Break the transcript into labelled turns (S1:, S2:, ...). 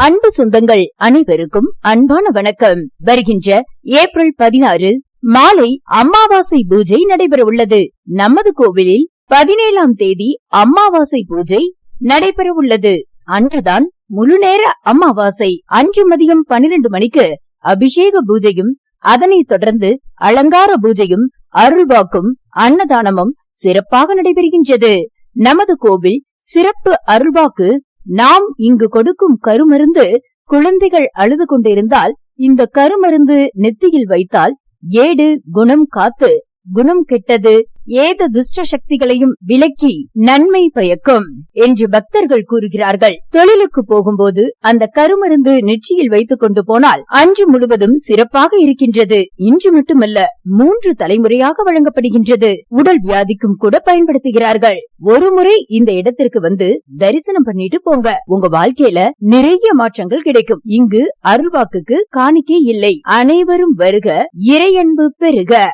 S1: அன்பு சொந்தங்கள் அனைவருக்கும் அன்பான வணக்கம். வருகின்ற ஏப்ரல் 16 மாலை அமாவாசை பூஜை நடைபெற உள்ளது. நமது கோவிலில் 17ஆம் தேதி அமாவாசை பூஜை நடைபெற உள்ளது. அன்றுதான் முழு நேர அமாவாசை. அன்று மதியம் 12 மணிக்கு அபிஷேக பூஜையும், அதனைத் தொடர்ந்து அலங்கார பூஜையும், அருள்வாக்கும், அன்னதானமும் சிறப்பாக நடைபெறுகின்றது. நமது கோவில் சிறப்பு அருள்வாக்கு: நாம் இங்கு கொடுக்கும் கருமருந்து குழந்தைகள் அழுது கொண்டிருந்தால் இந்த கருமருந்து நெத்தியில் வைத்தால் ஏடு குணம் காத்து குணம் கெட்டது ஏத துஷ்ட சக்திகளையும் விலக்கி நன்மை பயக்கும் என்று பக்தர்கள் கூறுகிறார்கள். தொழிலுக்கு போகும்போது அந்த கருமருந்து நெற்றியில் வைத்துக் கொண்டு போனால் அன்று முழுவதும் சிறப்பாக இருக்கின்றது. இன்று மட்டுமல்ல, 3 தலைமுறையாக வழங்கப்படுகின்றது. உடல் வியாதிக்கும் கூட பயன்படுத்துகிறார்கள். ஒரு முறை இந்த இடத்திற்கு வந்து தரிசனம் பண்ணிட்டு போங்க. உங்க வாழ்க்கையில நிறைய மாற்றங்கள் கிடைக்கும். இங்கு அருள்வாக்குக்கு காணிக்கை இல்லை. அனைவரும் வருக, இறையன்பு பெருக.